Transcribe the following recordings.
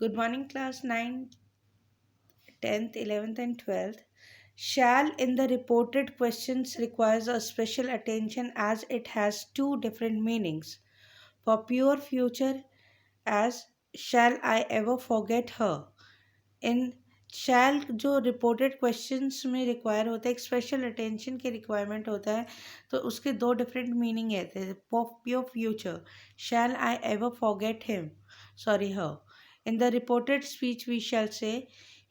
Good morning, class 9, 10th, 11th, and 12th. Shall in the reported questions requires a special attention as it has two different meanings. For pure future, as shall I ever forget her. इन शैल जो reported questions में require होता है एक special attention के requirement होता है तो उसके दो डिफरेंट मीनिंग है your future shall I ever forget him sorry her in the reported speech we shall say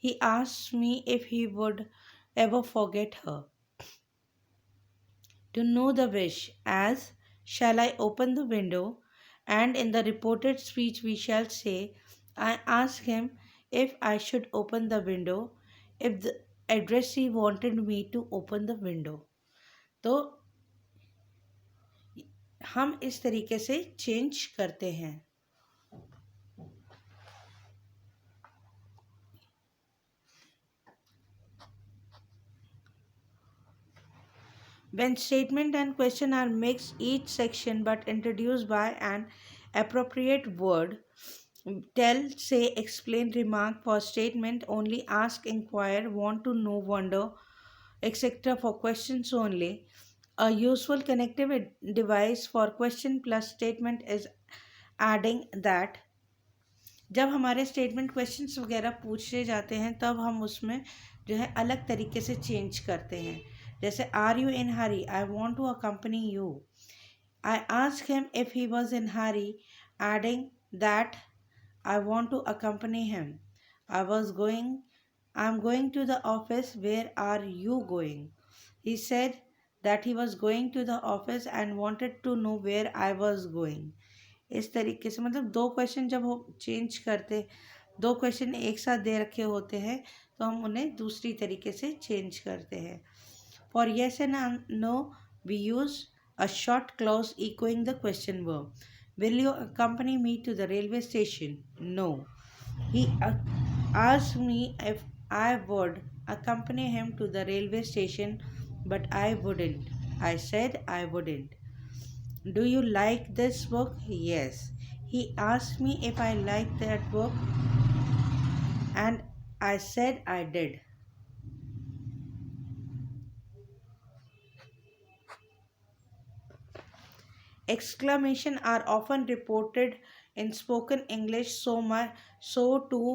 he asked me if he would ever forget her to know the wish as shall I open the window, and in the reported speech we shall say I asked him if I should open the window if the addressee wanted me to open the window. तो हम इस तरीके से change करते हैं. When statement and question are mixed, each section but introduced by an appropriate word, tell, say, explain, remark for statement only, ask, inquire, want to know, wonder, etc. for questions only. A useful connective device for question plus statement is adding that. जब हमारे statement questions वगैरह पूछे जाते हैं तब हम उसमें जो है अलग तरीके से चेंज करते हैं. जैसे are you in hurry I want to accompany you I ask him if he was in hurry adding that I want to accompany him I am going to the office where are you going he said that he was going to the office and wanted to know where I was going. इस तरीके से मतलब दो question जब हो change करते दो question एक साथ दे रखे होते हैं तो हम उन्हें दूसरी तरीके से चेंज करते हैं. For yes and no we use a short clause echoing the question verb. Will you accompany me to the railway station? No. He asked me if I would accompany him to the railway station, but I wouldn't. I said I wouldn't. Do you like this book? Yes. He asked me if I liked that book, and I said I did. Exclamation are often reported in spoken English, so too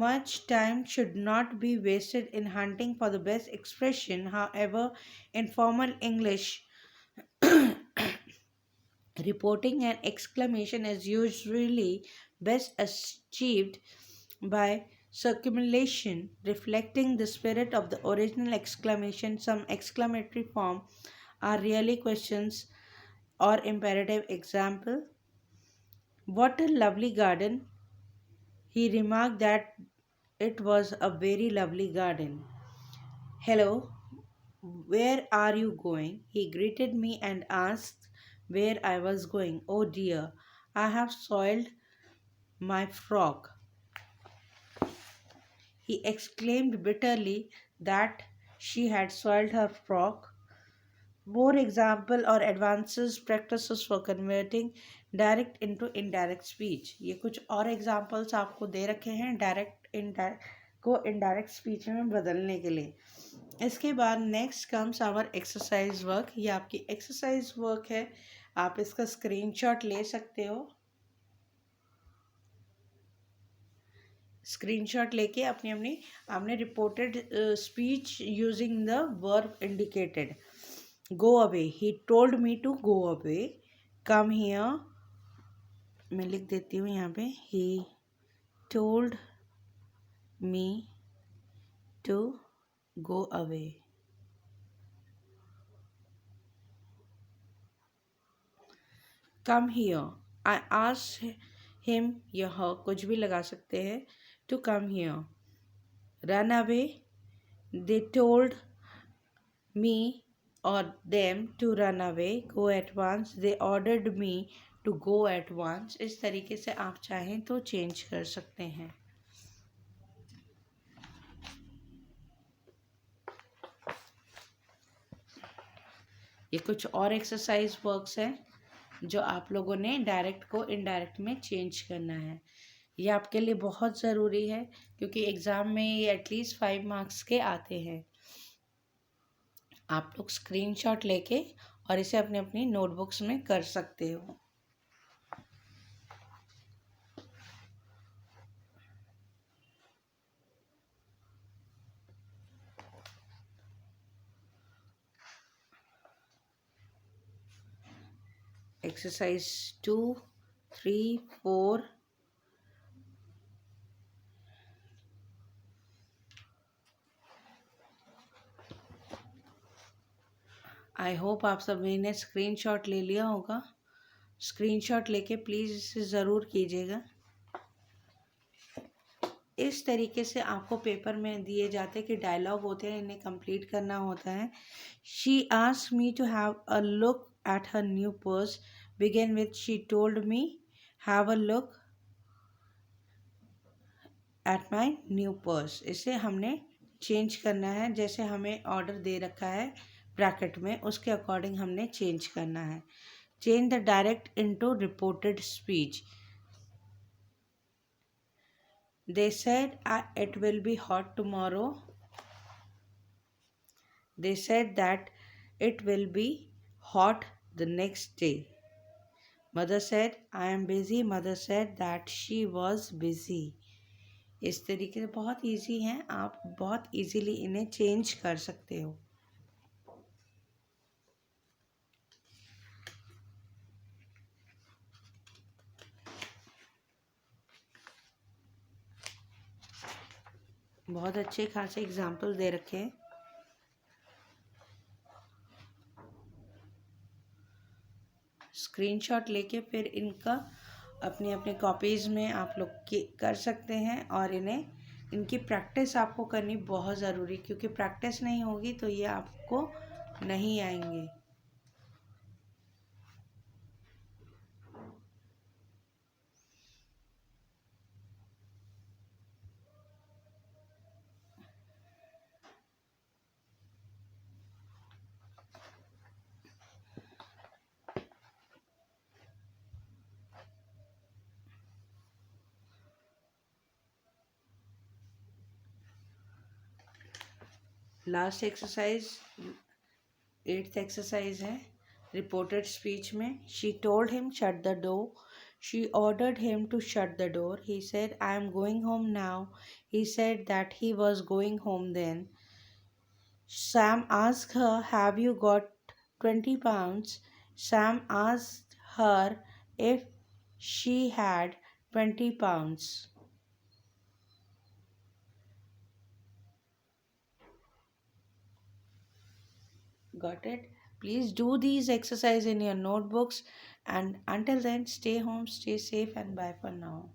much time should not be wasted in hunting for the best expression. However, in formal English, reporting an exclamation is usually best achieved by circumlocution, reflecting the spirit of the original exclamation. Some exclamatory forms are really questions or imperative. Example: what a lovely garden! He remarked that it was a very lovely garden. Hello, where are you going? He greeted me and asked where I was going. Oh dear, I have soiled my frock. He exclaimed bitterly that she had soiled her frock. More example or advances practices for converting direct into indirect speech. ये कुछ और examples आपको दे रखे हैं direct indirect को indirect speech में बदलने के लिए. इसके बाद next comes our exercise work. ये आपकी एक्सरसाइज वर्क है, आप इसका स्क्रीनशॉट ले सकते हो. स्क्रीनशॉट लेके अपनी अपनी आपने reported speech using the verb indicated. Go away. He told me to go away. Come here. मैं लिख देती हूँ यहाँ पे. He told me to go away. Come here. I asked him, यहाँ कुछ भी लगा सकते हैं, to come here. Run away. They told me or them to run away. Go at once. They ordered me to go at once. इस तरीके से आप चाहें तो चेंज कर सकते हैं. ये कुछ और एक्सरसाइज वर्क्स हैं जो आप लोगों ने डायरेक्ट को इनडायरेक्ट में चेंज करना है. ये आपके लिए बहुत ज़रूरी है क्योंकि एग्ज़ाम में ये एटलीस्ट 5 मार्क्स के आते हैं। आप लोग स्क्रीनशॉट लेके और इसे अपने अपनी नोटबुक्स में कर सकते हो। एक्सरसाइज 2, 3, 4। आई होप आप सभी ने स्क्रीनशॉट ले लिया होगा। स्क्रीनशॉट लेके प्लीज़ इसे ज़रूर कीजिएगा। इस तरीके से आपको पेपर में दिए जाते कि डायलॉग होते हैं, इन्हें कंप्लीट करना होता है। She asked me to have a look at her new purse. Begin with she told me have a look at my new purse. इसे हमने चेंज करना है, जैसे हमें ऑर्डर दे रखा है ब्रैकेट में, उसके अकॉर्डिंग हमने चेंज करना है। Change the direct into reported speech. They said it will be hot tomorrow. They said that it will be hot the next day. Mother said I am busy. Mother said that she was busy. इस तरीके से बहुत easy हैं, आप बहुत easily इन्हें change कर सकते हो। बहुत अच्छे खासे एग्जाम्पल दे रखे हैं। स्क्रीनशॉट लेके फिर इनका अपनी अपनी कॉपीज़ में आप लोग कर सकते हैं और इनकी प्रैक्टिस आपको करनी बहुत ज़रूरी, क्योंकि प्रैक्टिस नहीं होगी तो ये आपको नहीं आएंगे। लास्ट एक्सरसाइज 8th एक्सरसाइज है रिपोर्टेड स्पीच में। She told him shut the door. She ordered him to shut the door. He said I am going home now. He said that he was going home then. Sam asked her, have you got 20 pounds? Sam asked her if she had 20 pounds. Got it? Please do these exercise in your notebooks, and until then, stay home, stay safe, and bye for now.